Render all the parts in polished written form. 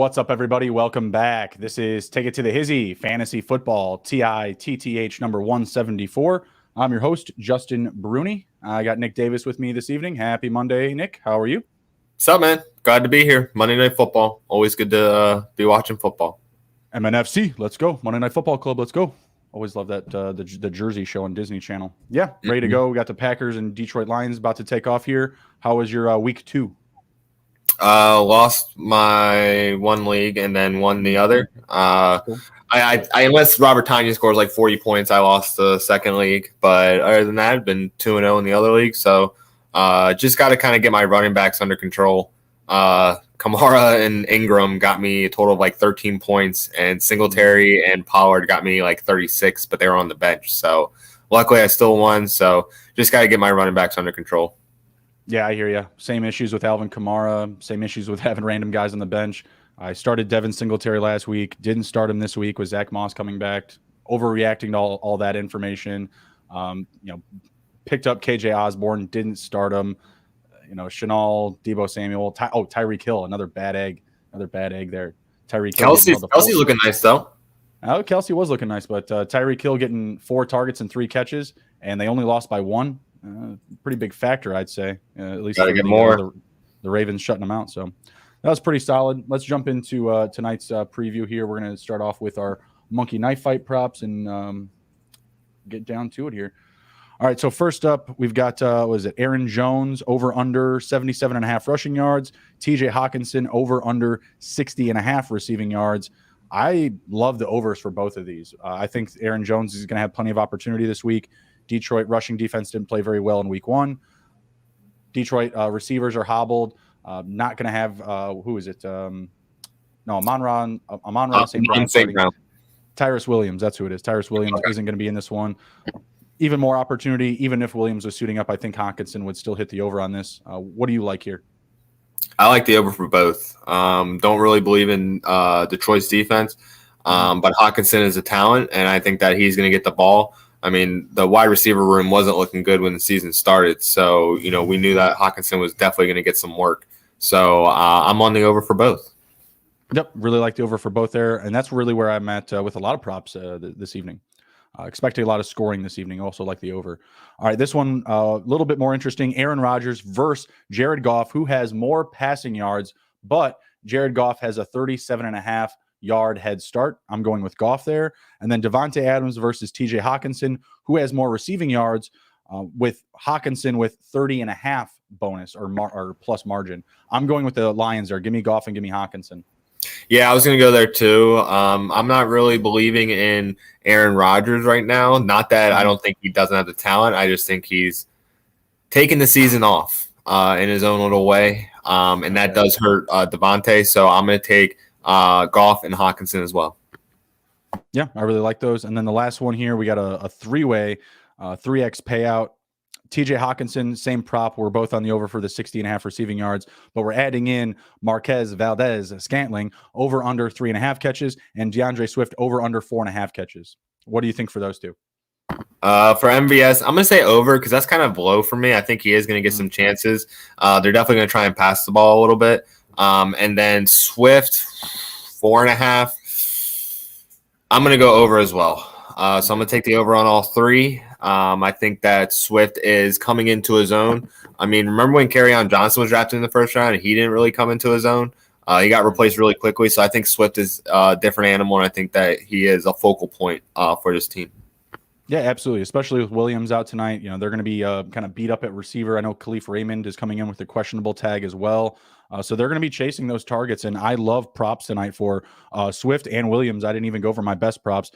What's up, everybody? Welcome back. This is Take It to the Hizzy Fantasy Football TITTH number 174. I'm your host, Justin Bruni. I got Nick Davis with me this evening. Happy Monday, Nick. How are you? What's up, man? Glad to be here. Monday Night Football. Always good to be watching football. MNFC, let's go. Monday Night Football Club, let's go. Always love that the Jersey show on Disney Channel. Yeah, ready to go. We got the Packers and Detroit Lions about to take off here. How was your week 2? Lost my one league and then won the other. I unless Robert Tanya scores like 40 points, I lost the second league. But other than that, I've been 2-0 in the other league. So just got to kind of get my running backs under control. Kamara and Ingram got me a total of like 13 points, and Singletary and Pollard got me like 36, but they were on the bench. So luckily I still won. So just got to get my running backs under control. Yeah, I hear you. Same issues with Alvin Kamara, same issues with having random guys on the bench. I started Devin Singletary last week, didn't start him this week with Zach Moss coming back, overreacting to all that information. Picked up KJ Osborne, didn't start him. Chenal, Deebo Samuel, Tyreek Hill, another bad egg there. Tyreek Hill. Kelsey looking nice, though. Oh, Kelsey was looking nice, but Tyreek Hill getting 4 targets and 3 catches, and they only lost by 1. Pretty big factor, I'd say. At least gotta get more. The Ravens shutting them out. So that was pretty solid. Let's jump into tonight's preview here. We're going to start off with our monkey knife fight props and get down to it here. All right, so first up, we've got, Aaron Jones over under 77.5 rushing yards. TJ Hawkinson over under 60.5 receiving yards. I love the overs for both of these. I think Aaron Jones is going to have plenty of opportunity this week. Detroit rushing defense didn't play very well in week 1. Detroit receivers are hobbled. Not going to have who is it? Amon-Ra St. Brown. Tyrus Williams, that's who it is. Tyrus Williams isn't going to be in this one. Even more opportunity. Even if Williams was suiting up, I think Hawkinson would still hit the over on this. What do you like here? I like the over for both. Don't really believe in Detroit's defense, but Hawkinson is a talent, and I think that he's going to get the ball. I mean, the wide receiver room wasn't looking good when the season started. So, we knew that Hawkinson was definitely going to get some work. So I'm on the over for both. Yep, really like the over for both there. And that's really where I'm at with a lot of props this evening. Expecting a lot of scoring this evening. Also like the over. All right, this one a little bit more interesting. Aaron Rodgers versus Jared Goff, who has more passing yards, but Jared Goff has a 37.5 yard head start. I'm going with Goff there. And then Davonte Adams versus TJ Hawkinson, who has more receiving yards, with Hawkinson with 30.5 bonus or plus margin. I'm going with the Lions there. Give me Goff and give me Hawkinson. Yeah, I was going to go there too. I'm not really believing in Aaron Rodgers right now. Not that I don't think he doesn't have the talent. I just think he's taking the season off in his own little way. And that does hurt Davonte. So I'm going to take Goff and Hawkinson as well. Yeah, I really like those. And then the last one here, we got a 3-way 3x payout. TJ Hawkinson, same prop. We're both on the over for the 60.5 receiving yards, but we're adding in Marquez Valdez-Scantling over under 3.5 catches and Deandre Swift over under 4.5 catches. What do you think for those two? For MVS, I'm going to say over because that's kind of low for me. I think he is going to get some chances. They're definitely going to try and pass the ball a little bit. And then Swift, 4.5. I'm going to go over as well. So I'm going to take the over on all 3. I think that Swift is coming into his own. I mean, remember when Kerryon Johnson was drafted in the first round and he didn't really come into his own? He got replaced really quickly. So I think Swift is a different animal, and I think that he is a focal point for this team. Yeah, absolutely. Especially with Williams out tonight. They're going to be kind of beat up at receiver. I know Khalif Raymond is coming in with a questionable tag as well. So they're going to be chasing those targets. And I love props tonight for Swift and Williams. I didn't even go for my best props.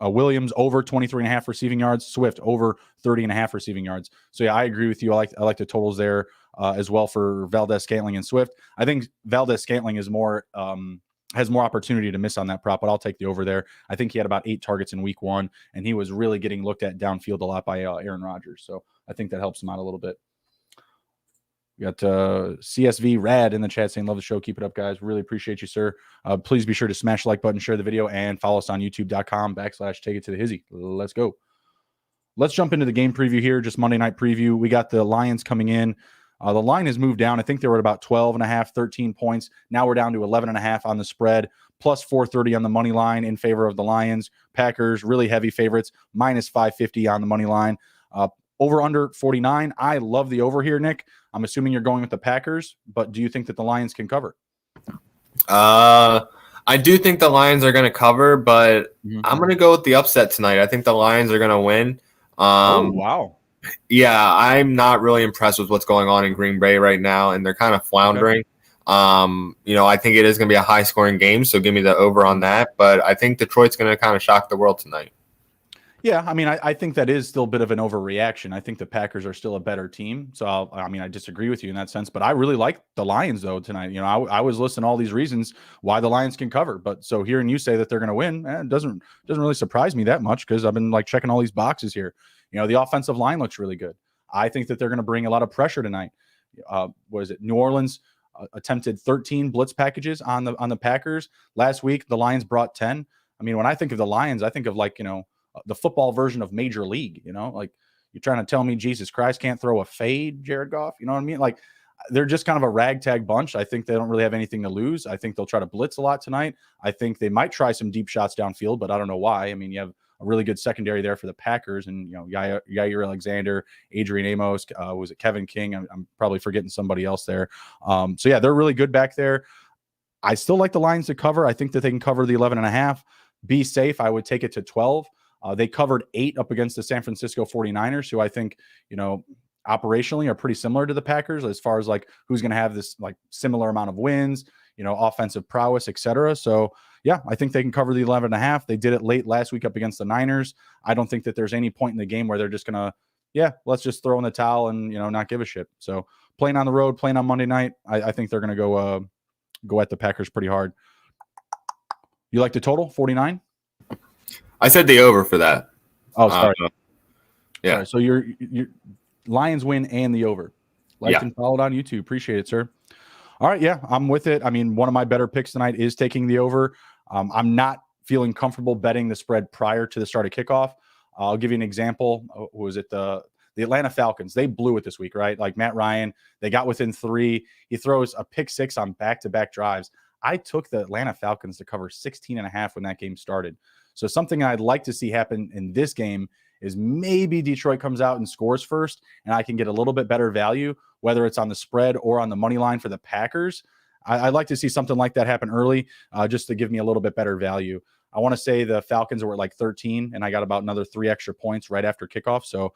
Williams over 23.5 receiving yards, Swift over 30.5 receiving yards. So yeah, I agree with you. I like the totals there as well for Valdez-Scantling and Swift. I think Valdez-Scantling is has more opportunity to miss on that prop, but I'll take the over there. I think he had about 8 targets in week 1, and he was really getting looked at downfield a lot by Aaron Rodgers. So I think that helps him out a little bit. We got CSV Rad in the chat saying, love the show. Keep it up, guys. Really appreciate you, sir. Please be sure to smash the like button, share the video, and follow us on youtube.com/take it to the Hizzy. Let's go. Let's jump into the game preview here. Just Monday night preview. We got the Lions coming in. The line has moved down. I think they were at about 12.5, 13 points. Now we're down to 11.5 on the spread, plus 430 on the money line in favor of the Lions. Packers, really heavy favorites, minus 550 on the money line. Over under 49. I love the over here, Nick. I'm assuming you're going with the Packers, but do you think that the Lions can cover? I do think the Lions are going to cover, but I'm going to go with the upset tonight. I think the Lions are going to win. Oh, wow. Yeah, I'm not really impressed with what's going on in Green Bay right now, and they're kind of floundering. Okay. I think it is going to be a high-scoring game, so give me the over on that. But I think Detroit's going to kind of shock the world tonight. Yeah, I mean, I think that is still a bit of an overreaction. I think the Packers are still a better team. So, I disagree with you in that sense. But I really like the Lions, though, tonight. I was listing all these reasons why the Lions can cover. But so hearing you say that they're going to win, it doesn't really surprise me that much because I've been checking all these boxes here. The offensive line looks really good. I think that they're going to bring a lot of pressure tonight. New Orleans attempted 13 blitz packages on the Packers last week. The Lions brought 10. I mean, when I think of the Lions, I think of the football version of Major League. You're trying to tell me Jesus Christ can't throw a fade, Jared Goff? You know what I mean? They're just kind of a ragtag bunch. I think they don't really have anything to lose. I think they'll try to blitz a lot tonight. I think they might try some deep shots downfield, but I don't know why. I mean, you have a really good secondary there for the Packers, and Yair Alexander, Adrian Amos, was it Kevin King? I'm probably forgetting somebody else there. So yeah, they're really good back there. I still like the Lions to cover. I think that they can cover the 11.5. Be safe. I would take it to 12. They covered 8 up against the San Francisco 49ers, who I think, operationally are pretty similar to the Packers as far as who's going to have this similar amount of wins, offensive prowess, etc. So yeah, I think they can cover the 11.5. They did it late last week up against the Niners. I don't think that there's any point in the game where they're just going to, let's just throw in the towel and, not give a shit. So playing on the road, playing on Monday night, I think they're going to go at the Packers pretty hard. You like the total 49? I said the over for that. Oh, sorry. Yeah. Sorry. So your Lions win and the over. And followed on YouTube. Appreciate it, sir. All right. Yeah, I'm with it. I mean, one of my better picks tonight is taking the over. I'm not feeling comfortable betting the spread prior to the start of kickoff. I'll give you an example. Was it the Atlanta Falcons? They blew it this week, right? Matt Ryan, they got within 3. He throws a pick 6 on back-to-back drives. I took the Atlanta Falcons to cover 16.5 when that game started. So something I'd like to see happen in this game is maybe Detroit comes out and scores first, and I can get a little bit better value, whether it's on the spread or on the money line for the Packers. I'd like to see something like that happen early, just to give me a little bit better value. I want to say the Falcons were at 13, and I got about another 3 extra points right after kickoff. So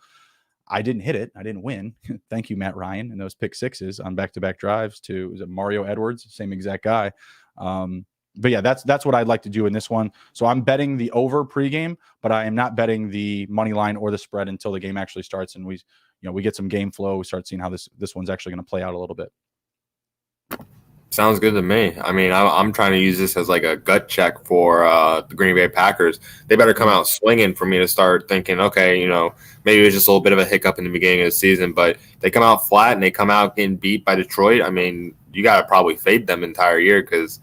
I didn't hit it. I didn't win. Thank you, Matt Ryan, and those pick 6s on back-to-back drives to, was it Mario Edwards? Same exact guy. But yeah, that's what I'd like to do in this one. So I'm betting the over pregame, but I am not betting the money line or the spread until the game actually starts and we get some game flow. We start seeing how this one's actually going to play out a little bit. Sounds good to me. I mean, I'm trying to use this as a gut check for the Green Bay Packers. They better come out swinging for me to start thinking, okay, maybe it was just a little bit of a hiccup in the beginning of the season, but they come out flat and they come out getting beat by Detroit. I mean, you got to probably fade them entire year because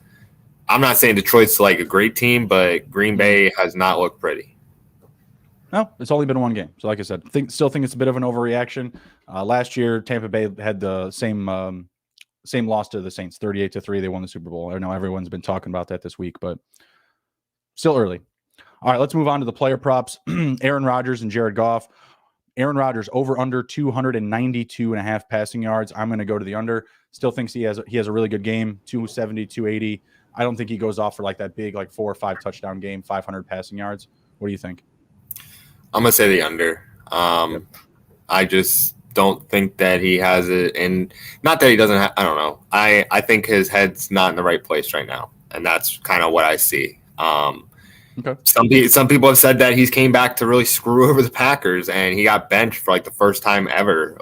I'm not saying Detroit's a great team, but Green Bay has not looked pretty. No, it's only been one game. So like I said, still think it's a bit of an overreaction. Last year, Tampa Bay had the same loss to the Saints, 38-3. They won the Super Bowl. I know everyone's been talking about that this week, but still early. All right, let's move on to the player props. Aaron Rodgers and Jared Goff. Aaron Rodgers over under 292.5 passing yards. I'm going to go to the under. Still thinks he has a really good game, 270, 280. I don't think he goes off for that big 4 or 5 touchdown game, 500 passing yards. What do you think? I'm going to say the under. I just don't think that he has it. And not that he doesn't I don't know. I think his head's not in the right place right now. And that's kind of what I see. Okay. Some people have said that he's came back to really screw over the Packers and he got benched for the first time ever.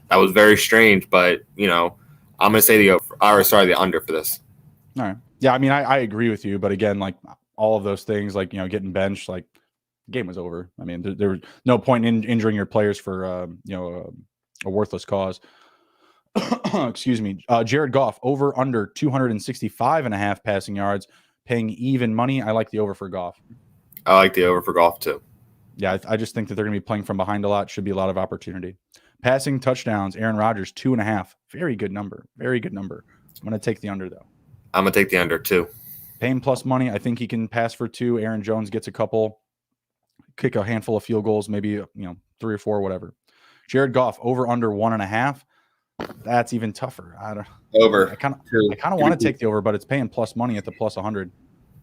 That was very strange, but I'm going to say the under for this. All right. Yeah, I mean, I agree with you, but again, all of those things, getting benched, game was over. I mean, there was no point in injuring your players for a worthless cause. Excuse me. Jared Goff over under 265.5 passing yards, paying even money. I like the over for Goff. I like the over for Goff too. Yeah, I just think that they're going to be playing from behind a lot. Should be a lot of opportunity. Passing touchdowns, Aaron Rodgers, 2.5. Very good number. Very good number. I'm going to take the under, though. I'm going to take the under, too. Paying plus money. I think he can pass for 2. Aaron Jones gets a couple, kick a handful of field goals, maybe 3 or 4, whatever. Jared Goff, over under 1.5. That's even tougher. Over. I kind of want to take the over, but it's paying plus money at the plus 100.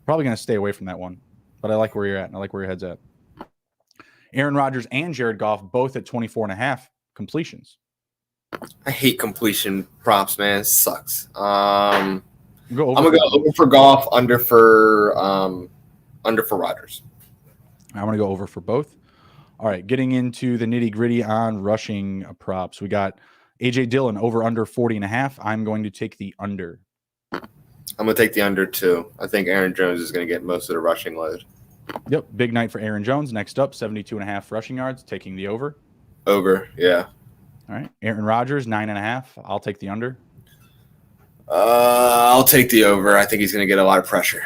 Probably going to stay away from that one. But I like where you're at, and I like where your head's at. Aaron Rodgers and Jared Goff both at 24.5 completions. I hate completion props, man. It sucks. I'm gonna go over for Goff, under for Rodgers. I'm gonna go over for both. All right, getting into the nitty gritty on rushing props, we got AJ Dillon over under 40.5. I'm going to take the under. I'm gonna take the under too. I think Aaron Jones is gonna get most of the rushing load. Yep, big night for Aaron Jones. Next up, 72.5 rushing yards, taking the over. Over, yeah. All right, Aaron Rodgers, 9.5. I'll take the under. I'll take the over. I think he's going to get a lot of pressure.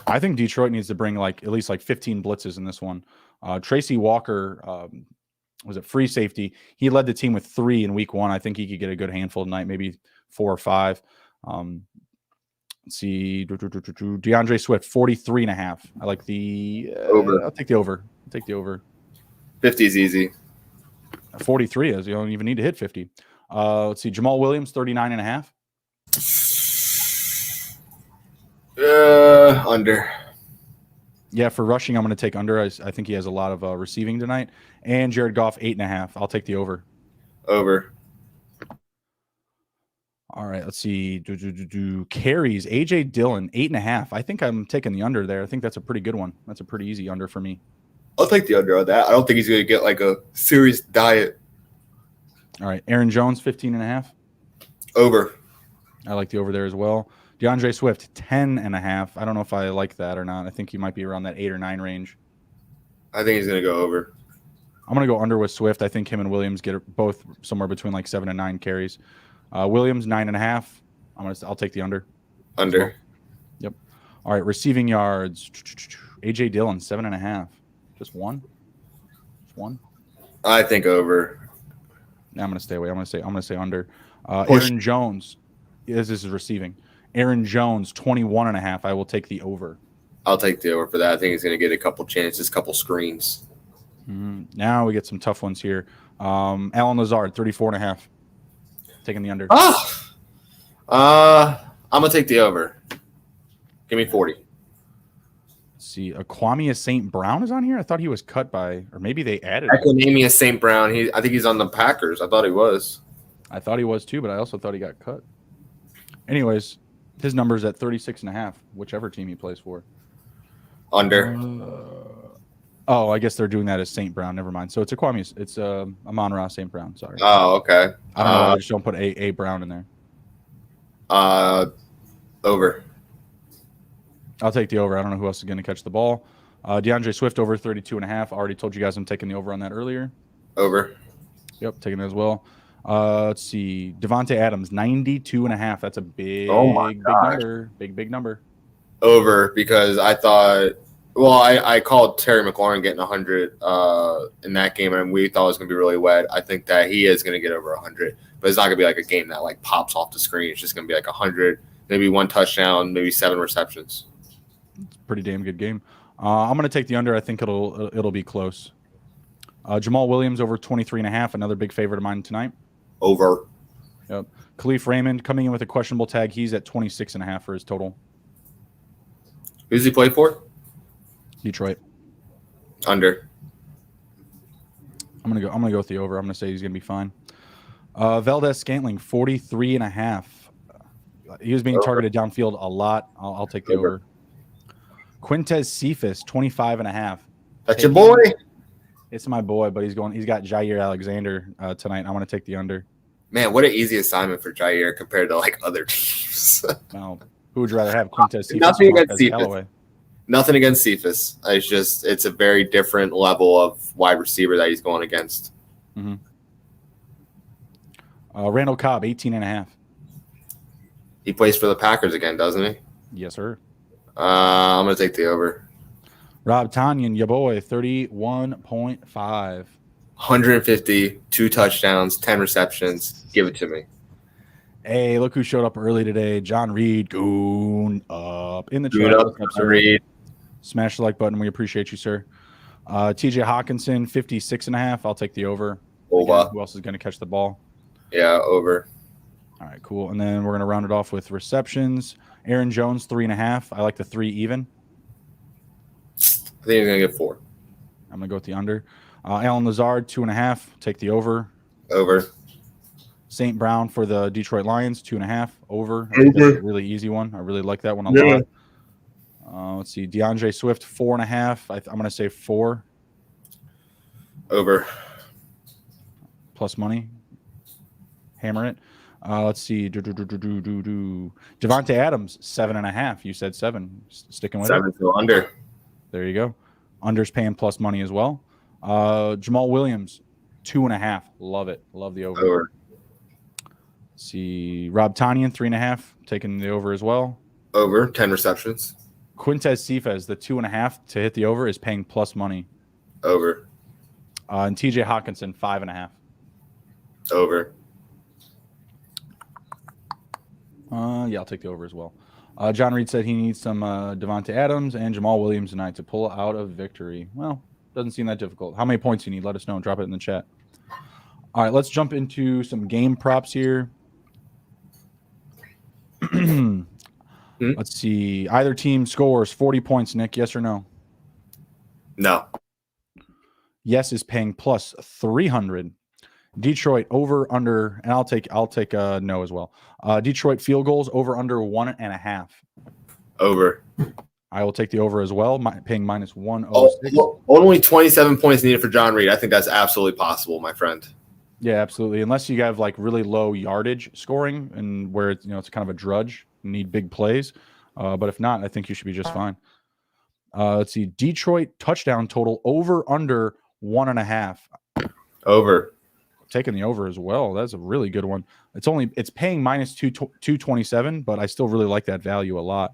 I think Detroit needs to bring at least 15 blitzes in this one. Tracy Walker, was it free safety? He led the team with 3 in week 1. I think he could get a good handful tonight, maybe 4 or 5. Let's see. Deandre Swift, 43.5. I like the over. I'll take the over. 50 is easy. 43 is. You don't even need to hit 50. Let's see. Jamal Williams, 39.5. Under. Yeah, for rushing, I'm going to take under. I think he has a lot of receiving tonight. And Jared Goff, 8.5. I'll take the over. Over. All right, let's see. Carries, AJ Dillon, 8.5. I think I'm taking the under there. I think that's a pretty good one. That's a pretty easy under for me. I'll take the under on that. I don't think he's going to get like a serious diet. All right, Aaron Jones, 15.5. Over. I like the over there as well. Deandre Swift, 10.5. I don't know if I like that or not. I think he might be around that 8 or 9 range. I think he's going to go over. I'm going to go under with Swift. I think him and Williams get both somewhere between like 7 and 9 carries. Williams, 9.5. I'll take the under. Under. Well. Yep. All right, receiving yards. AJ Dillon, 7.5. Just one. I think over. Now I'm going to stay away. I'm going to say under. Aaron Jones. This is receiving. Aaron Jones, 21.5. I will take the over. I'll take the over for that. I think he's going to get a couple chances, couple screens. Now we get some tough ones here. Alan Lazard, 34.5. Taking the under. I'm going to take the over. Give me 40. Let's see. Kwame St. Brown is on here? I thought he was cut by, or maybe they added him. Kwame St. Brown. I think he's on the Packers. I thought he was. I thought he was too, but I also thought he got cut. Anyways, his number's at 36.5, whichever team he plays for. Under. I guess they're doing that as St. Brown. Never mind. So it's it's Amon-Ra St. Brown. Sorry. Oh, okay. I don't know. I just don't put a Brown in there. Over. I'll take the over. I don't know who else is going to catch the ball. DeAndre Swift over 32.5. I already told you guys I'm taking the over on that earlier. Over. Yep, taking it as well. Let's see. Davonte Adams, 92.5. That's a big number. Big number. Over, because I thought, I called Terry McLaurin getting 100 in that game, and we thought it was going to be really wet. I think that he is going to get over 100, but it's not going to be like a game that like pops off the screen. It's just going to be like 100, maybe 1 touchdown, maybe 7 receptions. It's a pretty damn good game. I'm going to take the under. I think it'll be close. Jamal Williams over 23.5. Another big favorite of mine tonight. Over. Yep. Khalif Raymond coming in with a questionable tag. He's at 26.5 for his total. Who's he play for? Detroit. Under. I'm gonna go with the over. I'm gonna say he's gonna be fine. Valdez Scantling, 43.5. He was being targeted downfield a lot. I'll take the over. Quintez Cephas, 25.5. That's your boy. It's my boy, but he's got Jair Alexander tonight. I want to take the under. Man, what an easy assignment for Jair compared to like other teams. Now, who would you rather have, Quintez Cephas? Nothing against Cephas. Cephas. Nothing against Cephas. It's a very different level of wide receiver that he's going against. Mm-hmm. Randall Cobb, 18.5. He plays for the Packers again, doesn't he? Yes, sir. I'm going to take the over. Rob Tonyan, your boy, 31.5. 150, 2 touchdowns, 10 receptions. Give it to me. Hey, look who showed up early today. John Reed, goon up in the Goon chat. up, What's up, John sir? Reed. Smash the like button. We appreciate you, sir. TJ Hawkinson, 56.5. I'll take the over. Again, who else is going to catch the ball? Yeah, over. All right, cool. And then we're going to round it off with receptions. Aaron Jones, 3.5. I like the 3 even. I think he's going to get 4. I'm going to go with the under. Alan Lazard, 2.5. Take the over. Over. St. Brown for the Detroit Lions, 2.5. Over. I think that's a really easy one. I really like that one a lot. Let's see. Deandre Swift, 4.5. I'm going to say 4. Over. Plus money. Hammer it. Let's see. Davonte Adams, 7.5. You said 7. Sticking with 7 it. to under. There you go. Under's paying plus money as well. Jamal Williams, 2.5. Love it. Love the over. Over. Let's see. Rob Tonyan, 3.5. Taking the over as well. Over. 10 receptions. Quintez Cephas, the 2.5 to hit the over is paying plus money. Over. And TJ Hawkinson, 5.5. Over. Yeah, I'll take the over as well. John Reed said he needs some Davonte Adams and Jamal Williams tonight to pull out a victory. Well, doesn't seem that difficult. How many points you need? Let us know. Drop it in the chat. All right, let's jump into some game props here. Let's see. Either team scores 40 points, Nick. Yes or no? No. Yes is paying plus 300. Detroit over under, and I'll take no as well. Detroit field goals over under 1.5. Over. I will take the over as well. Paying minus 106. Only 27 points needed for John Reed. I think that's absolutely possible, my friend. Yeah, absolutely. Unless you have like really low yardage scoring and where it's it's kind of a drudge, you need big plays. But if not, I think you should be just fine. Let's see. Detroit touchdown total over under 1.5. Over. Taking the over as well. That's a really good one. It's paying minus 227, but I still really like that value a lot.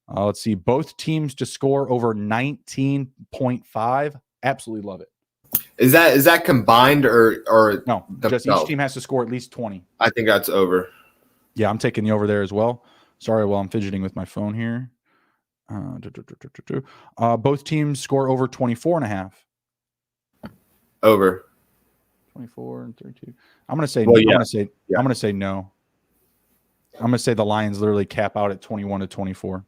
Let's see. Both teams to score over 19.5. Absolutely love it. Is that combined or no? Just each team has to score at least 20. I think that's over. Yeah, I'm taking the over there as well. Sorry, while I'm fidgeting with my phone here. Both teams score over 24.5. Over. 24 and 32. I'm gonna say. Well, I'm yeah. gonna say. Yeah. I'm gonna say no. I'm gonna say the Lions literally cap out at 21 to 24.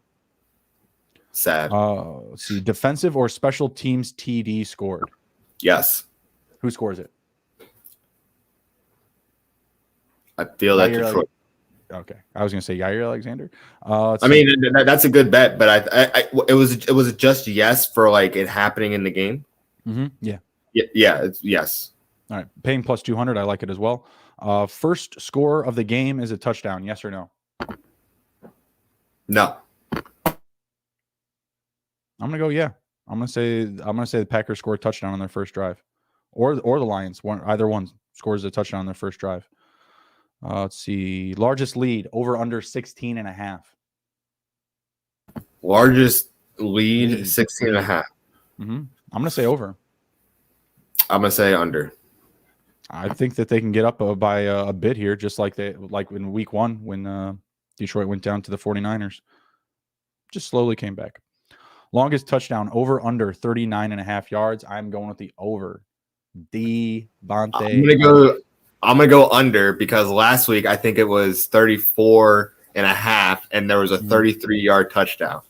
Sad. Let's see. Defensive or special teams TD scored. Yes. Who scores it? I feel that Detroit. Okay, I was gonna say Yair Alexander. I mean, that's a good bet, but it was just yes for like it happening in the game. Mm-hmm. Yeah. Yeah. It's yes. All right, paying plus 200. I like it as well. First score of the game is a touchdown. Yes or no? No. I'm gonna go. Yeah. I'm gonna say the Packers score a touchdown on their first drive, or the Lions. Either one scores a touchdown on their first drive. Let's see. Largest lead over under 16.5. Largest lead 16.5. Mm-hmm. I'm gonna say over. I'm gonna say under. I think that they can get up by a bit here, just like in week 1 when Detroit went down to the 49ers. Just slowly came back. Longest touchdown over under 39.5 yards. I'm going with the over. I'm gonna go under because last week I think it was 34.5 and there was a 33-yard touchdown.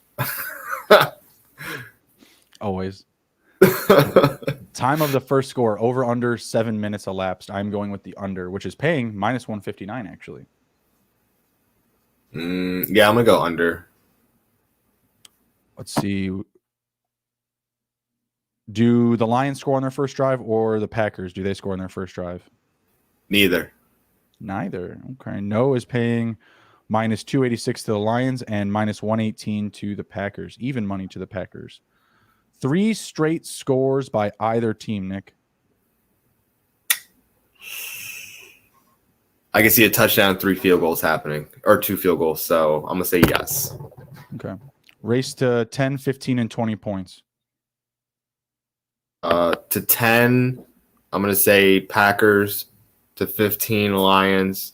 Always. Time of the first score over under 7 minutes elapsed. I'm going with the under, which is paying minus 159 actually. Yeah, I'm gonna go under. Let's see. Do the Lions score on their first drive or the Packers? Do they score on their first drive? Neither. Okay. No is paying minus 286 to the Lions and minus 118 to the Packers. Even money to the Packers. 3 straight scores by either team, Nick. I can see a touchdown, 3 field goals happening, or 2 field goals. So I'm gonna say yes. Okay. Race to 10, 15, and 20 points. To 10, I'm going to say Packers to 15 Lions,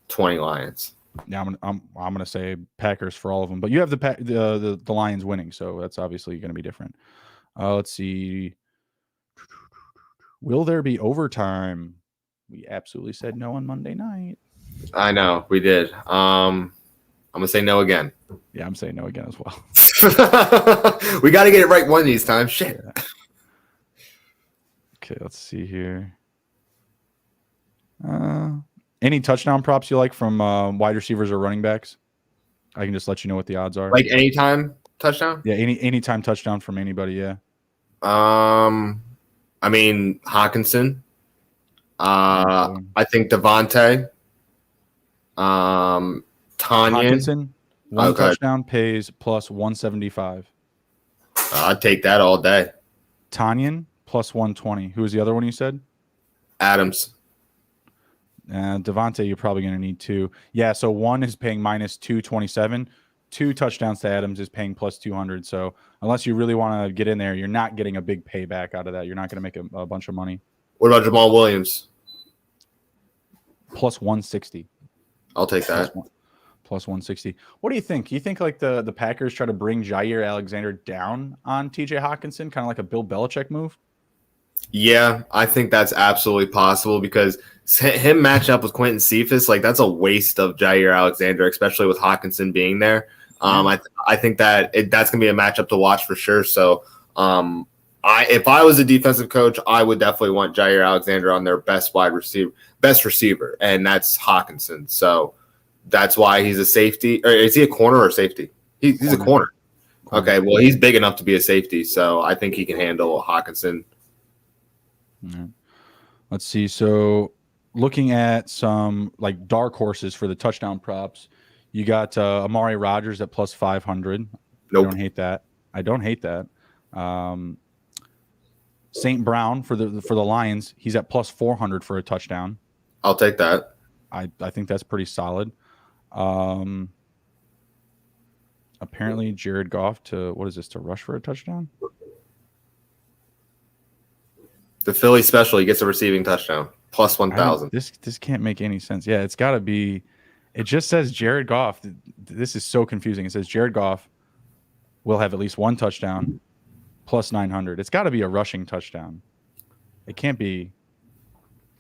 20 Lions. Yeah, I'm gonna say Packers for all of them, but you have the Lions winning, so that's obviously going to be different. Let's see. Will there be overtime? We absolutely said no on Monday night. I know we did. I'm gonna say no again. Yeah, I'm saying no again as well. We got to get it right one of these times. Shit. Yeah. Okay, let's see here. Any touchdown props you like from wide receivers or running backs? I can just let you know what the odds are. Like anytime touchdown? Yeah, anytime touchdown from anybody. Yeah. I mean Hawkinson. I think Davonte. Tanyan. Hawkinson, one touchdown pays plus 175. I'd take that all day. Tanyan plus 120. Who was the other one you said? Adams. Davonte, you're probably going to need 2. Yeah, so 1 is paying minus 227. 2 touchdowns to Adams is paying plus 200. So unless you really want to get in there, you're not getting a big payback out of that. You're not going to make a bunch of money. What about Jamal Williams? Plus 160. I'll take that. Plus 160. What do you think? You think like the Packers try to bring Jair Alexander down on TJ Hawkinson, kind of like a Bill Belichick move? Yeah, I think that's absolutely possible because him match up with Quentin Cephas, like that's a waste of Jair Alexander, especially with Hawkinson being there. I think that that's gonna be a matchup to watch for sure. So, if I was a defensive coach, I would definitely want Jair Alexander on their best receiver, and that's Hawkinson. So that's why he's a safety. Or is he a corner or a safety? He's a corner. Okay, well he's big enough to be a safety, so I think he can handle Hawkinson. Right. Let's see. So looking at some like dark horses for the touchdown props, you got Amari Rodgers at plus 500. Nope. I don't hate that. St. Brown for the Lions, he's at plus 400 for a touchdown. I'll take that. I think that's pretty solid. Apparently Jared Goff to rush for a touchdown. The Philly special, he gets a receiving touchdown, plus 1,000. This can't make any sense. Yeah, it's got to be. It just says Jared Goff. This is so confusing. It says Jared Goff will have at least 1 touchdown, plus 900. It's got to be a rushing touchdown. It can't be.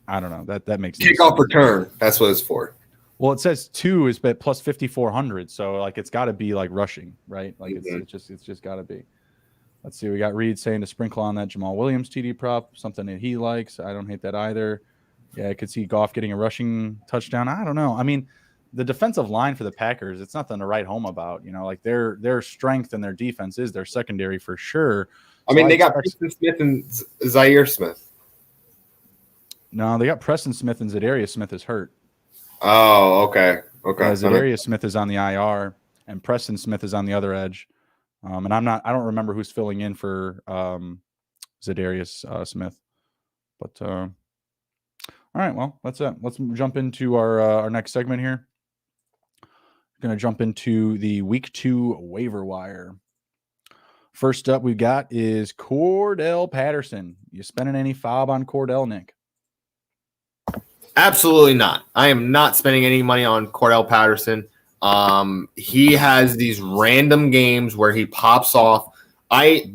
I don't know. That makes sense. Kickoff return. That's what it's for. Well, it says 2 is at plus 5,400. So like it's got to be like rushing, right? Like it's just got to be. Let's see. We got Reed saying to sprinkle on that Jamal Williams TD prop, something that he likes. I don't hate that either. Yeah, I could see Goff getting a rushing touchdown. I don't know. I mean, the defensive line for the Packers, it's nothing to write home about. You know, like their strength and their defense is their secondary for sure. I mean, they got Preston Smith and Zaire Smith. No, they got Preston Smith and Zadarius Smith is hurt. Oh, okay. Zadarius Smith is on the IR and Preston Smith is on the other edge. And I don't remember who's filling in for Zadarius Smith. But all right, well, that's it. Let's jump into our next segment here. Going to jump into the week 2 waiver wire. First up we got is Cordell Patterson. You spending any fob on Cordell, Nick? Absolutely not. I am not spending any money on Cordell Patterson. He has these random games where he pops off. I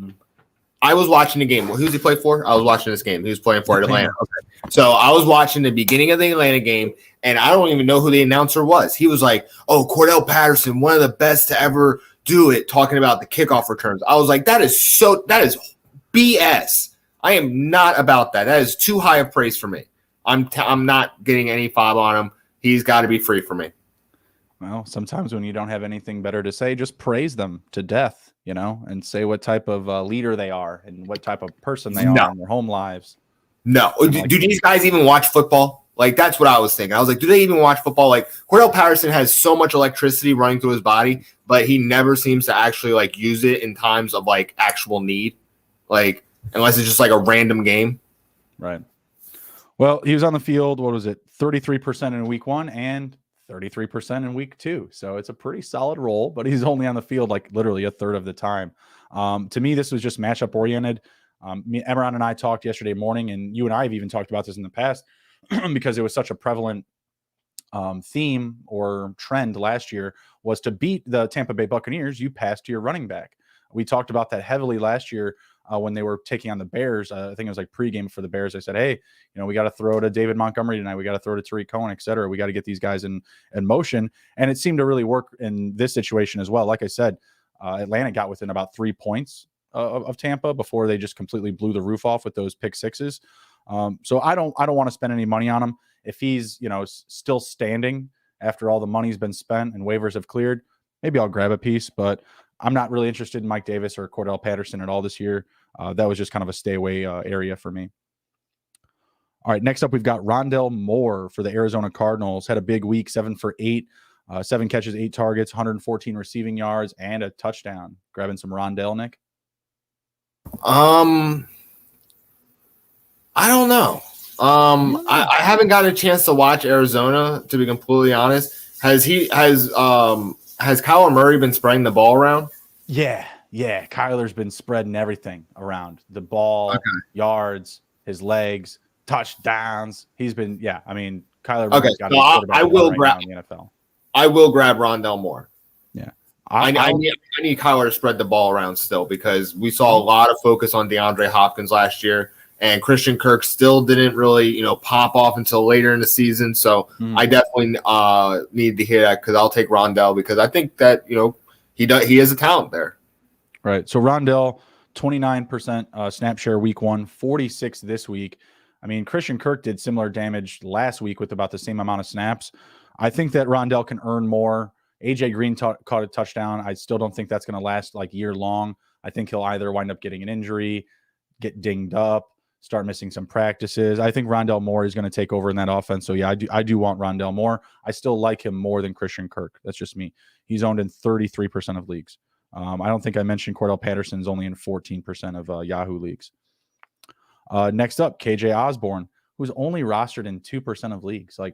was watching the game. Who does he play for? I was watching this game. He was playing for Atlanta. Okay. So I was watching the beginning of the Atlanta game, and I don't even know who the announcer was. He was like, "Oh, Cordell Patterson, one of the best to ever do it," talking about the kickoff returns. I was like, that is BS. I am not about that. That is too high of praise for me. I'm not getting any fob on him. He's got to be free for me. Well, sometimes when you don't have anything better to say, just praise them to death, you know, and say what type of leader they are and what type of person they are in their home lives. No. Do these guys even watch football? Like, that's what I was thinking. I was like, do they even watch football? Like, Cordell Patterson has so much electricity running through his body, but he never seems to actually, like, use it in times of, like, actual need. Like, unless it's just, like, a random game. Right. Well, he was on the field, 33% in week 1 and 33% in week 2. So it's a pretty solid role, but he's only on the field like literally a third of the time. To me, this was just matchup oriented. Emron and I talked yesterday morning, and you and I have even talked about this in the past because it was such a prevalent theme or trend last year was to beat the Tampa Bay Buccaneers, you pass to your running back. We talked about that heavily last year when they were taking on the Bears. I think it was like pregame for the Bears. I said, hey, we got to throw to David Montgomery tonight. We got to throw to Tariq Cohen, et cetera. We got to get these guys in motion. And it seemed to really work in this situation as well. Like I said, Atlanta got within about 3 points of Tampa before they just completely blew the roof off with those pick sixes. So I don't want to spend any money on him. If he's, still standing after all the money's been spent and waivers have cleared, maybe I'll grab a piece, but I'm not really interested in Mike Davis or Cordell Patterson at all this year. That was just kind of a stay away area for me. All right, next up, we've got Rondell Moore for the Arizona Cardinals. Had a big week, 7 for 8, 7 catches, 8 targets, 114 receiving yards, and a touchdown. Grabbing some Rondell, Nick? I don't know. I haven't gotten a chance to watch Arizona, to be completely honest. Has Kyler Murray been spreading the ball around? Yeah. Kyler's been spreading everything around. The ball, yards, his legs, touchdowns. He's been, Kyler Murray's got I will grab in the NFL. I will grab Rondell Moore. Yeah. I need Kyler to spread the ball around still, because we saw a lot of focus on DeAndre Hopkins last year. And Christian Kirk still didn't really, pop off until later in the season. So I definitely need to hear that, because I'll take Rondell, because I think that, he has a talent there. Right. So Rondell, 29% snap share week 1, 46 this week. I mean, Christian Kirk did similar damage last week with about the same amount of snaps. I think that Rondell can earn more. AJ Green caught a touchdown. I still don't think that's going to last like year long. I think he'll either wind up getting an injury, get dinged up, start missing some practices. I think Rondell Moore is going to take over in that offense. So yeah, I do want Rondell Moore. I still like him more than Christian Kirk. That's just me. He's owned in 33% of leagues. I don't think I mentioned Cordell Patterson is only in 14% of Yahoo leagues. Next up, KJ Osborne, who's only rostered in 2% of leagues. I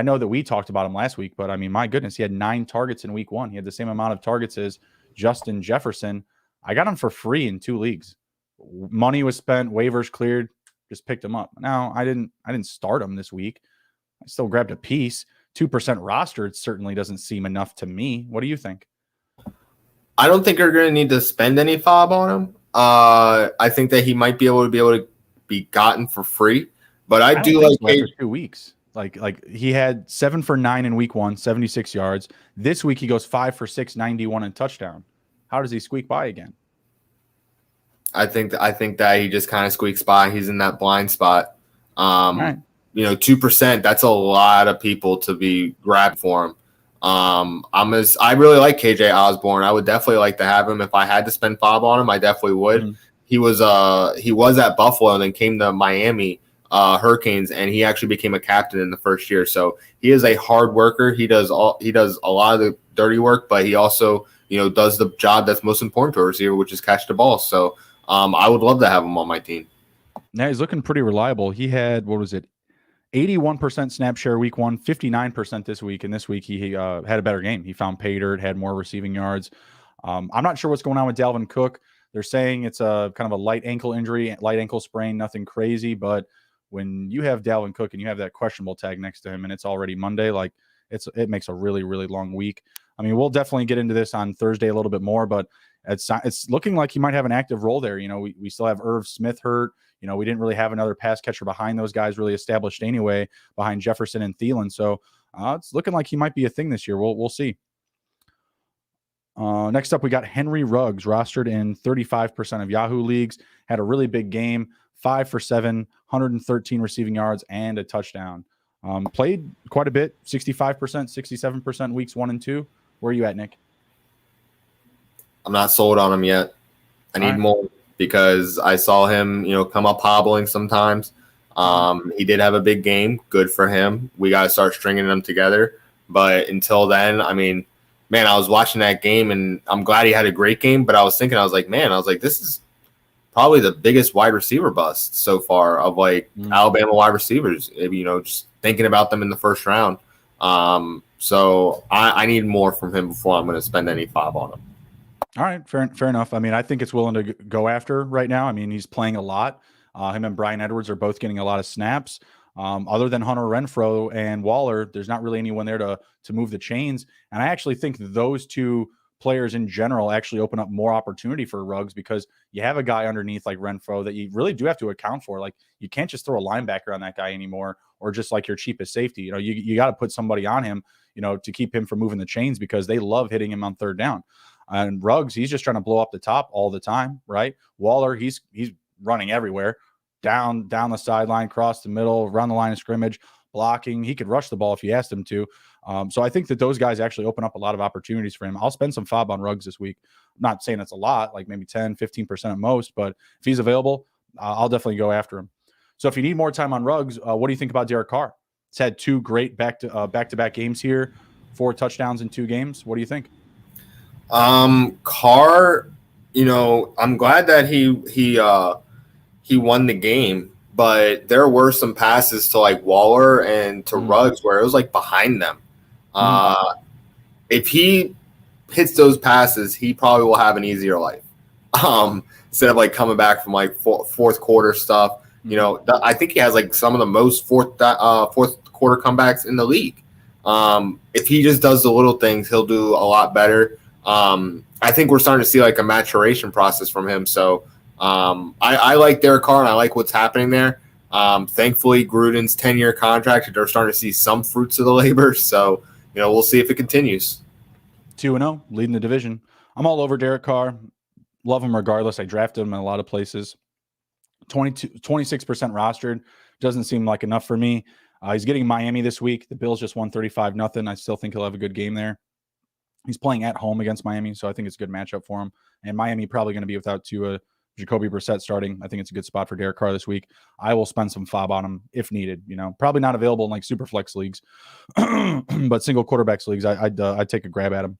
know that we talked about him last week, but my goodness, he had 9 targets in week 1. He had the same amount of targets as Justin Jefferson. I got him for free in 2 leagues. Money was spent, waivers cleared, just picked him up. Now, I didn't start him this week. I still grabbed a piece. 2% rostered certainly doesn't seem enough to me. What do you think? I don't think you're going to need to spend any fob on him. I think that he might be able to be gotten for free, but I do like after 2 weeks. Like he had 7 for 9 in week 1, 76 yards. This week he goes 5 for 6, 91 and touchdown. How does he squeak by again? I think that he just kind of squeaks by. He's in that blind spot. Right. 2%, that's a lot of people to be grabbed for him. I really like KJ Osborne. I would definitely like to have him. If I had to spend fob on him, I definitely would. Mm-hmm. He was at Buffalo and then came to Miami Hurricanes, and he actually became a captain in the first year. So he is a hard worker. He does a lot of the dirty work, but he also does the job that's most important to a receiver, which is catch the ball. So I would love to have him on my team. Now he's looking pretty reliable. He had 81% snap share week 1, 59% this week. And this week he had a better game. He found pay dirt, had more receiving yards. I'm not sure what's going on with Dalvin Cook. They're saying it's a kind of a light ankle injury, light ankle sprain, nothing crazy. But when you have Dalvin Cook and you have that questionable tag next to him and it's already Monday, it makes a really, really long week. We'll definitely get into this on Thursday a little bit more, but it's looking like he might have an active role there. We still have Irv Smith hurt. We didn't really have another pass catcher behind those guys really established anyway, behind Jefferson and Thielen. So it's looking like he might be a thing this year. We'll see. Next up, we got Henry Ruggs, rostered in 35% of Yahoo leagues. Had a really big game, 5 for 7, 113 receiving yards, and a touchdown. Played quite a bit, 65%, 67% weeks 1 and 2. Where are you at, Nick? I'm not sold on him yet. I need more, because I saw him, come up hobbling sometimes. He did have a big game. Good for him. We got to start stringing them together. But until then, man, I was watching that game, and I'm glad he had a great game. But I was thinking, this is probably the biggest wide receiver bust so far of Alabama wide receivers. Just thinking about them in the first round. So I need more from him before I'm going to spend any fob on him. All right, fair enough. I mean, I think it's willing to go after right now. I mean, he's playing a lot. Him and Brian Edwards are both getting a lot of snaps. Other than Hunter Renfrow and Waller, there's not really anyone there to move the chains. And I actually think those two players in general actually open up more opportunity for Ruggs, because you have a guy underneath like Renfrow that you really do have to account for. Like, you can't just throw a linebacker on that guy anymore, or just like your cheapest safety. You know, you got to put somebody on him, you know, to keep him from moving the chains, because they love hitting him on third down. And Ruggs, he's just trying to blow up the top all the time, right? Waller, he's running everywhere, down the sideline, across the middle, around the line of scrimmage, blocking. He could rush the ball if you asked him to. So I think that those guys actually open up a lot of opportunities for him. I'll spend some FOB on Ruggs this week. I'm not saying it's a lot, like maybe 10, 15% at most, but if he's available, I'll definitely go after him. So if you need more time on Ruggs, what do you think about Derek Carr? He's had two great back-to-back games here, 4 touchdowns in 2 games. What do you think? Carr, you know, I'm glad that he won the game, but there were some passes to like Waller and to Ruggs where it was like behind them. If he hits those passes, he probably will have an easier life. Instead of like coming back from like fourth quarter stuff, you know, I think he has like some of the most fourth quarter comebacks in the league. If he just does the little things, he'll do a lot better. I think we're starting to see like a maturation process from him. So I like Derek Carr, and I like what's happening there. Thankfully, Gruden's 10-year contract, they're starting to see some fruits of the labor. So, you know, we'll see if it continues. 2-0, leading the division. I'm all over Derek Carr. Love him regardless. I drafted him in a lot of places. 26% rostered. Doesn't seem like enough for me. He's getting Miami this week. The Bills just won 35-0. I still think he'll have a good game there. He's playing at home against Miami, so I think it's a good matchup for him. And Miami probably going to be without Jacoby Brissett starting. I think it's a good spot for Derek Carr this week. I will spend some FOB on him if needed. You know, probably not available in like super flex leagues, but single quarterbacks leagues, I'd take a grab at him.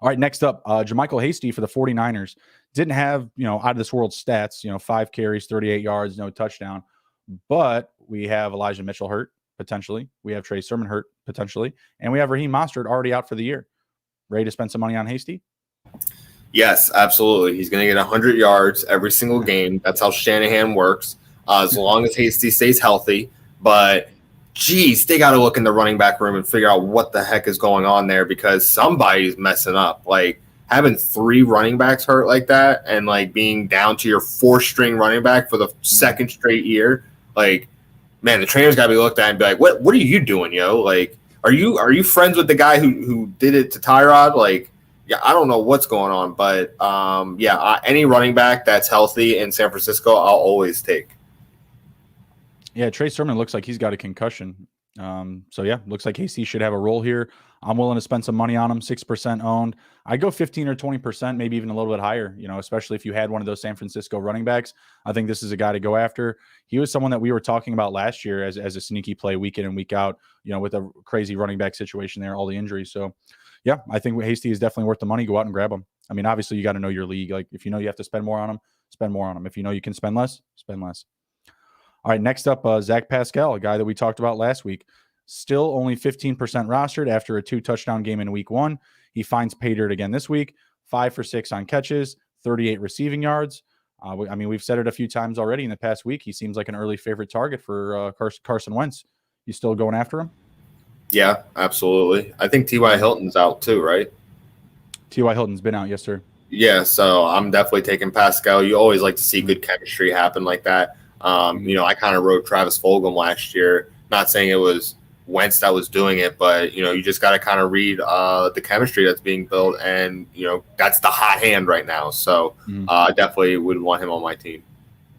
All right, next up, Jermichael Hasty for the 49ers. Didn't have, you know, out of this world stats, you know, 5 carries, 38 yards, no touchdown. But we have Elijah Mitchell hurt, potentially. We have Trey Sherman hurt, potentially. And we have Raheem Mostert already out for the year. Ready to spend some money on Hasty? Yes, absolutely. He's going to get 100 yards every single game. That's how Shanahan works, as long as Hasty stays healthy. But, geez, they got to look in the running back room and figure out what the heck is going on there, because somebody's messing up. Like, having 3 running backs hurt like that and, like, being down to your 4th-string running back for the 2nd straight year, like, man, the trainer's got to be looked at and be like, what are you doing, yo? Like, are you friends with the guy who did it to Tyrod? Like, yeah, I don't know what's going on, but any running back that's healthy in San Francisco, I'll always take. Yeah, Trey Sherman looks like he's got a concussion. So yeah, looks like KC should have a role here. I'm willing to spend some money on him, 6% owned. I go 15 or 20%, maybe even a little bit higher, you know, especially if you had one of those San Francisco running backs. I think this is a guy to go after. He was someone that we were talking about last year as a sneaky play week in and week out, you know, with a crazy running back situation there, all the injuries. So yeah, I think Hasty is definitely worth the money. Go out and grab him. I mean, obviously you got to know your league. Like, if you know you have to spend more on him, spend more on him. If you know you can spend less, spend less. All right, next up, Zach Pascal, a guy that we talked about last week. Still only 15% rostered after a 2-touchdown game in week 1. He finds pay dirt again this week. 5 for 6 on catches, 38 receiving yards. I mean, we've said it a few times already in the past week. He seems like an early favorite target for Carson Wentz. You still going after him? Yeah, absolutely. I think T.Y. Hilton's out too, right? T.Y. Hilton's been out, yes, sir. Yeah, so I'm definitely taking Pascal. You always like to see good chemistry happen like that. You know, I kind of wrote Travis Fulgham last year. Not saying it was Wentz that was doing it, but, you know, you just got to kind of read the chemistry that's being built, and, you know, that's the hot hand right now. So I definitely would want him on my team.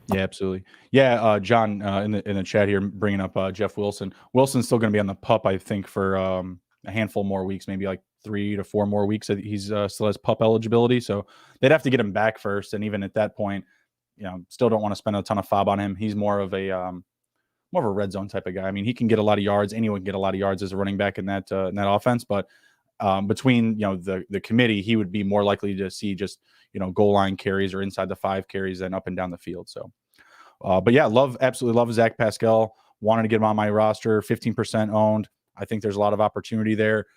Yeah, absolutely. Yeah, John in the chat here bringing up Jeff Wilson. Wilson's still going to be on the PUP, I think, for a handful more weeks, maybe like 3 to 4 more weeks. He's still has PUP eligibility, so they'd have to get him back first. And even at that point, you know, still don't want to spend a ton of FOB on him. He's more of a red zone type of guy. I mean, he can get a lot of yards. Anyone can get a lot of yards as a running back in that offense. But between, you know, the committee, he would be more likely to see just, you know, goal line carries or inside the 5 carries than up and down the field. So, but yeah, absolutely love Zach Pascal. Wanted to get him on my roster, 15% owned. I think there's a lot of opportunity there.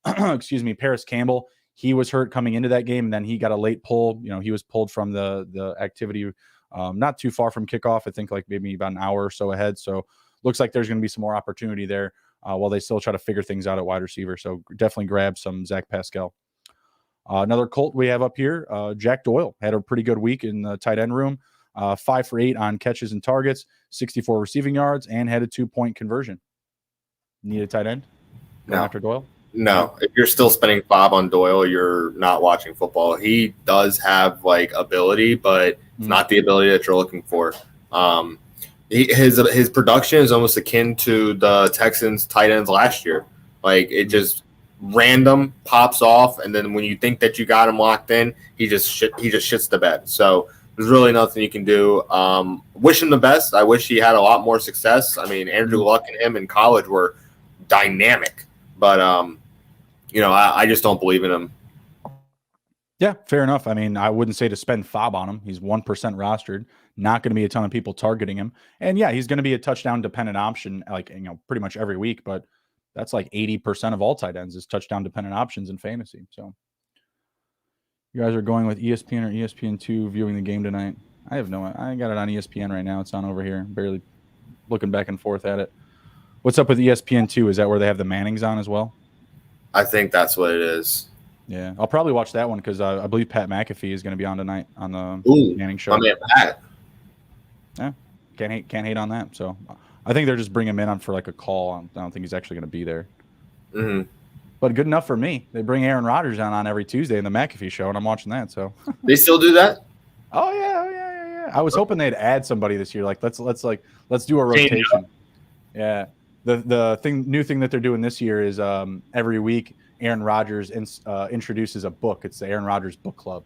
Excuse me, Paris Campbell. he was hurt coming into that game, and then he got a late pull. He was pulled from the activity not too far from kickoff. I think like maybe about an hour or so ahead. So looks like there's going to be some more opportunity there while they still try to figure things out at wide receiver. So definitely grab some Zach Pascal. Another Colt we have up here, Jack Doyle, had a pretty good week in the tight end room. 5 for 8 on catches and targets, 64 receiving yards, and had a 2-point conversion. Need a tight end? No. After Doyle? No. If you're still spending Bob on Doyle, you're not watching football. He does have like ability, but it's not the ability that you're looking for. His production is almost akin to the Texans tight ends last year. Like it just random pops off, and then when you think that you got him locked in, he just shits the bed. So there's really nothing you can do. Wish him the best. I wish he had a lot more success. I mean, Andrew Luck and him in college were dynamic, but I just don't believe in him. Yeah, fair enough. I mean, I wouldn't say to spend FOB on him. He's 1% rostered. Not going to be a ton of people targeting him. And yeah, he's going to be a touchdown dependent option, like pretty much every week. But that's like 80% of all tight ends is touchdown dependent options in fantasy. So you guys are going with ESPN or ESPN2 viewing the game tonight? I got it on ESPN right now. It's on over here. Barely looking back and forth at it. What's up with ESPN2? Is that where they have the Mannings on as well? I think that's what it is. Yeah, I'll probably watch that one because I believe Pat McAfee is going to be on tonight on the Manning show. My man Pat. Yeah, can't hate on that. So I think they're just bringing him in on for like a call. I don't think he's actually going to be there. Mm-hmm. But good enough for me. They bring Aaron Rodgers on every Tuesday in the McAfee show, and I'm watching that. So they still do that? Oh yeah. I was hoping they'd add somebody this year. Like let's do a rotation. Yeah. The new thing that they're doing this year is every week Aaron Rodgers introduces a book. It's the Aaron Rodgers Book Club.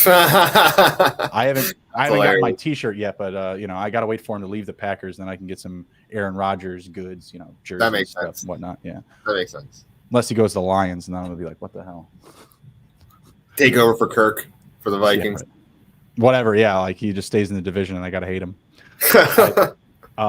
I haven't got my T-shirt yet, but I got to wait for him to leave the Packers, then I can get some Aaron Rodgers goods, jerseys that makes and stuff sense. and whatnot. Yeah, that makes sense. Unless he goes to the Lions, and then I'm gonna be like, what the hell? Take over for Kirk for the Vikings. Yeah, whatever. Yeah, like he just stays in the division, and I gotta hate him.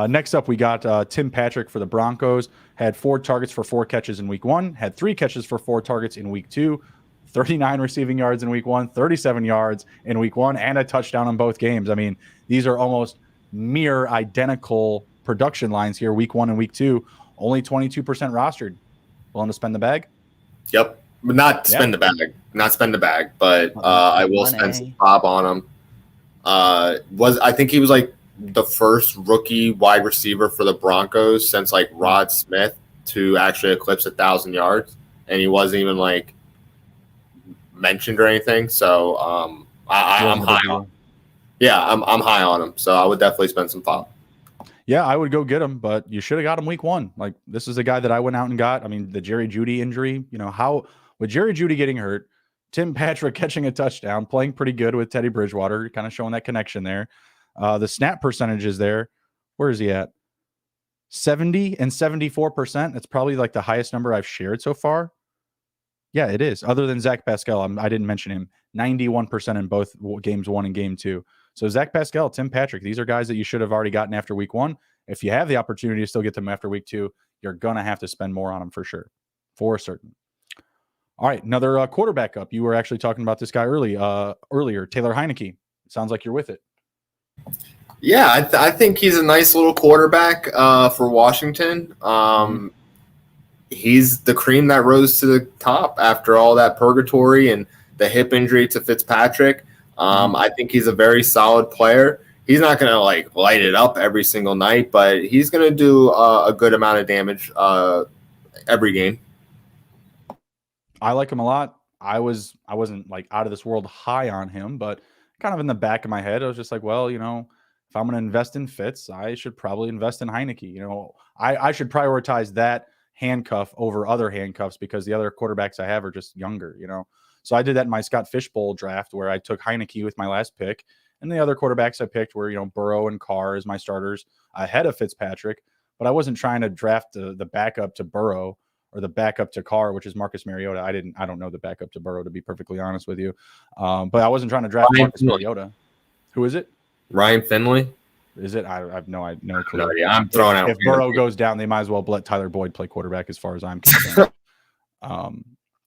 Next up, we got Tim Patrick for the Broncos. Had 4 targets for 4 catches in week 1. Had 3 catches for 4 targets in week 2. 39 receiving yards in week 1. 37 yards in week 1. And a touchdown in both games. I mean, these are almost mere identical production lines here. Week 1 and week 2. Only 22% rostered. Willing to spend the bag? Yep. But not spend the bag. Not spend the bag. But I will spend some Bob on him. I think he was like the first rookie wide receiver for the Broncos since like Rod Smith to actually eclipse 1,000 yards, and he wasn't even like mentioned or anything. So I'm high on. Yeah, I'm high on him. So I would definitely spend some FOB. Yeah, I would go get him, but you should have got him week 1. Like this is a guy that I went out and got. I mean, the Jerry Jeudy injury. How with Jerry Jeudy getting hurt, Tim Patrick catching a touchdown, playing pretty good with Teddy Bridgewater, kind of showing that connection there. The snap percentage is there. Where is he at? 70 and 74%. That's probably like the highest number I've shared so far. Yeah, it is. Other than Zach Pascal, I didn't mention him. 91% in both games 1 and game 2. So Zach Pascal, Tim Patrick, these are guys that you should have already gotten after week 1. If you have the opportunity to still get them after week 2, you're going to have to spend more on them for sure. For certain. All right, another quarterback up. You were actually talking about this guy earlier, Taylor Heineke. Sounds like you're with it. Yeah, I think he's a nice little quarterback for Washington. He's the cream that rose to the top after all that purgatory and the hip injury to Fitzpatrick. I think he's a very solid player. He's not going to like light it up every single night, but he's going to do a good amount of damage every game. I like him a lot. I wasn't like out of this world high on him, but kind of in the back of my head, I was just like, well, if I'm going to invest in Fitz, I should probably invest in Heineke. I should prioritize that handcuff over other handcuffs because the other quarterbacks I have are just younger, So I did that in my Scott Fishbowl draft where I took Heineke with my last pick, and the other quarterbacks I picked were, Burrow and Carr as my starters ahead of Fitzpatrick, but I wasn't trying to draft the backup to Burrow or the backup to Carr, which is Marcus Mariota. I don't know the backup to Burrow, to be perfectly honest with you. But I wasn't trying to draft Marcus Mariota. Who is it? Ryan Finley. Is it? I have no clue. No, yeah, I'm throwing out. If Burrow goes down, they might as well let Tyler Boyd play quarterback as far as I'm concerned.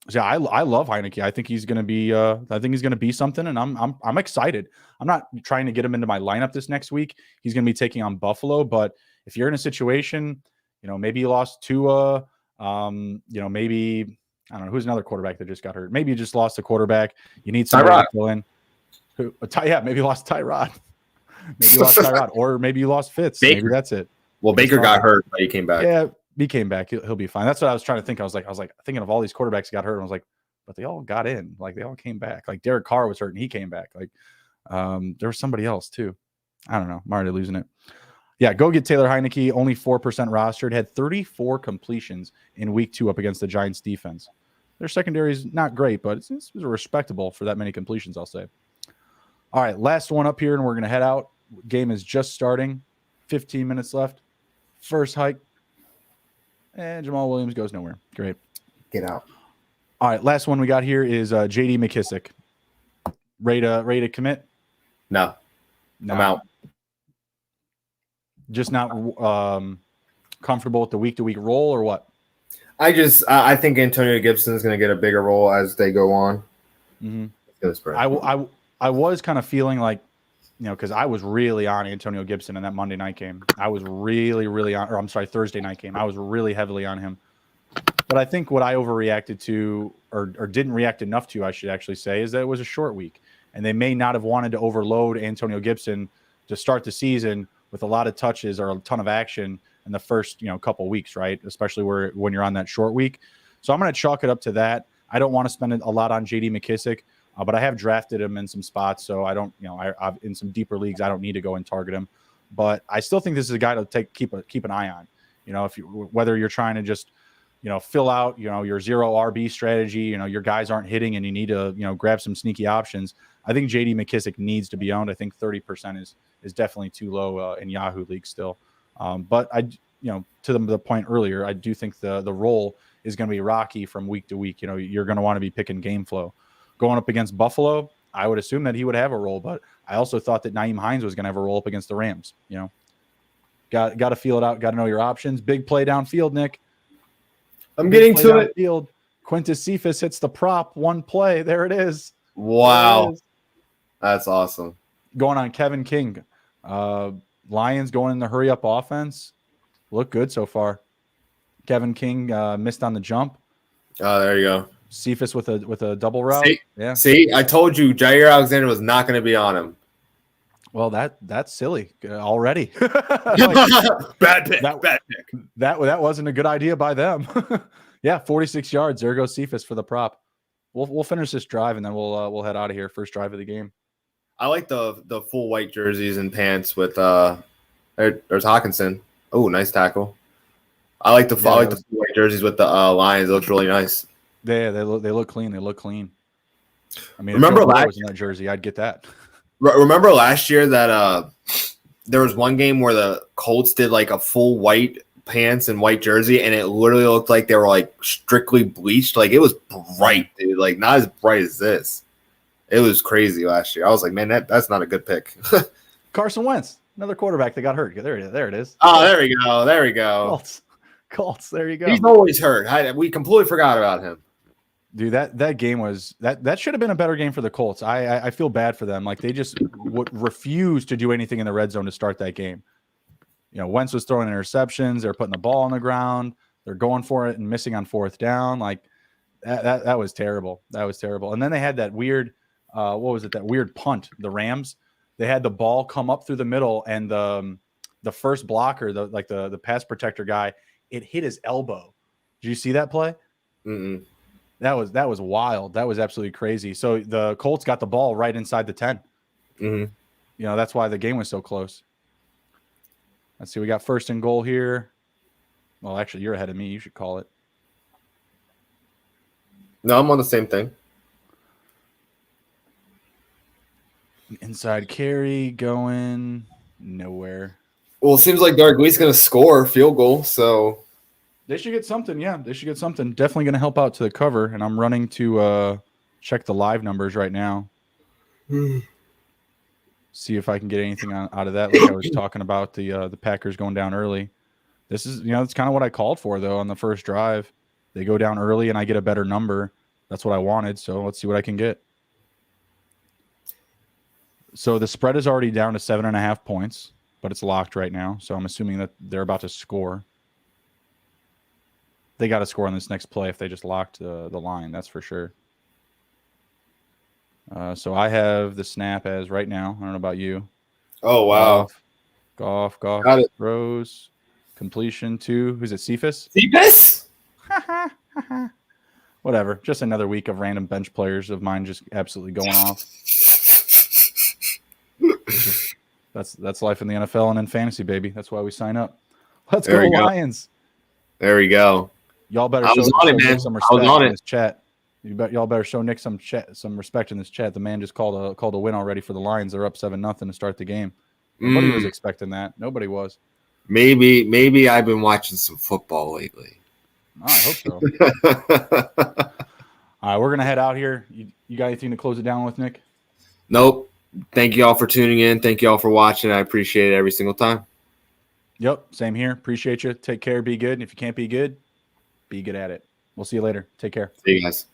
So I love Heineke. I think he's going to be something, and I'm excited. I'm not trying to get him into my lineup this next week. He's going to be taking on Buffalo, but if you're in a situation, maybe you lost Tua, maybe I don't know who's another quarterback that just got hurt. Maybe you just lost a quarterback. You need somebody to fill in. Maybe you lost Tyrod. Maybe you lost Tyrod, or maybe you lost Fitz. Baker. Maybe that's it. Well, Baker got hurt, but he came back. Yeah, he came back. He'll be fine. That's what I was trying to think. I was like thinking of all these quarterbacks got hurt. And I was like, but they all got in. Like they all came back. Like Derek Carr was hurt and he came back. Like there was somebody else too. I don't know. I'm already losing it. Yeah, go get Taylor Heineke. Only 4% rostered. Had 34 completions in week 2 up against the Giants defense. Their secondary is not great, but it's respectable for that many completions, I'll say. All right, last one up here, and we're going to head out. Game is just starting. 15 minutes left. First hike. And Jamal Williams goes nowhere. Great. Get out. All right, last one we got here is J.D. McKissic. Ready to commit? No. I'm out. Just not comfortable with the week-to-week role or what? I think Antonio Gibson is going to get a bigger role as they go on. Mm-hmm. I was kind of feeling like, because I was really on Antonio Gibson in that Monday night game. I was really, really on, or I'm sorry, Thursday night game. I was really heavily on him. But I think what I overreacted to, or didn't react enough to, I should actually say, is that it was a short week. And they may not have wanted to overload Antonio Gibson to start the season with a lot of touches or a ton of action in the first, couple weeks, right? Especially when you're on that short week. So I'm going to chalk it up to that. I don't want to spend a lot on J.D. McKissic, but I have drafted him in some spots. So I don't, I've in some deeper leagues, I don't need to go and target him. But I still think this is a guy to keep an eye on. Whether you're trying to just, fill out, your zero RB strategy, your guys aren't hitting and you need to, grab some sneaky options. I think J.D. McKissic needs to be owned. I think 30% is definitely too low in Yahoo league still. But to the point earlier, I do think the role is going to be rocky from week to week. You're going to want to be picking game flow. Going up against Buffalo, I would assume that he would have a role, but I also thought that Nyheim Hines was going to have a role up against the Rams. Got to feel it out. Got to know your options. Big play downfield, Nick. I'm getting to it. Field. Quintus Cephas hits the prop. One play. There it is. Wow. That's awesome. Going on Kevin King. Lions going in the hurry-up offense. Look good so far. Kevin King missed on the jump. Oh, there you go. Cephas with a double route. See, I told you Jair Alexander was not going to be on him. Well, that's silly already. Bad pick. Bad pick. That wasn't a good idea by them. Yeah, 46 yards. There goes Cephas for the prop. We'll finish this drive and then we'll head out of here. First drive of the game. I like the full white jerseys and pants with there's Hawkinson. Oh, nice tackle. I like the full white jerseys with the Lions. It looks really nice. Yeah, they look clean. They look clean. I mean, remember if last was in that jersey, I'd get that. Remember last year that there was one game where the Colts did like a full white pants and white jersey, and it literally looked like they were like strictly bleached. Like it was bright, dude. Like not as bright as this. It was crazy last year. I was like, man, that's not a good pick. Carson Wentz, another quarterback that got hurt. There it is. Oh, there we go. Colts. There you go. He's always hurt. We completely forgot about him. Dude, that game was that should have been a better game for the Colts. I feel bad for them. Like they just would refuse to do anything in the red zone to start that game. Wentz was throwing interceptions. They're putting the ball on the ground. They're going for it and missing on fourth down. Like that was terrible. That was terrible. And then they had that weird, what was it? That weird punt. The Rams. They had the ball come up through the middle, and the first blocker, the pass protector guy, it hit his elbow. Did you see that play? Mm-mm. That was wild. That was absolutely crazy. So the Colts got the ball right inside the 10. Mm-hmm. That's why the game was so close. Let's see. We got first and goal here. Well, actually, you're ahead of me. You should call it. No, I'm on the same thing. Inside carry going nowhere. Well, it seems like Dargui's going to score a field goal, so they should get something. Yeah, they should get something. Definitely going to help out to the cover. And I'm running to check the live numbers right now. See if I can get anything out of that. Like I was talking about the Packers going down early. This is, it's kind of what I called for, though, on the first drive. They go down early, and I get a better number. That's what I wanted. So let's see what I can get. So the spread is already down to 7.5 points, but it's locked right now. So I'm assuming that they're about to score. They got to score on this next play if they just locked the line. That's for sure. So I have the snap as right now. I don't know about you. Oh, wow. Goff Got it. throws. Completion to, who's it, Cephas? Cephas? Whatever. Just another week of random bench players of mine just absolutely going off. That's life in the NFL and in fantasy, baby. That's why we sign up. Let's go, Lions. There we go. Y'all better show Nick some respect in this chat. Y'all better show Nick some respect in this chat. The man just called a win already for the Lions. They're up 7-0 to start the game. Nobody was expecting that. Nobody was. Maybe I've been watching some football lately. I hope so. All right, we're gonna head out here. You got anything to close it down with, Nick? Nope. Thank you all for tuning in. Thank you all for watching. I appreciate it every single time. Yep, same here. Appreciate you. Take care. Be good. If you can't be good, be good at it. We'll see you later. Take care. See you guys.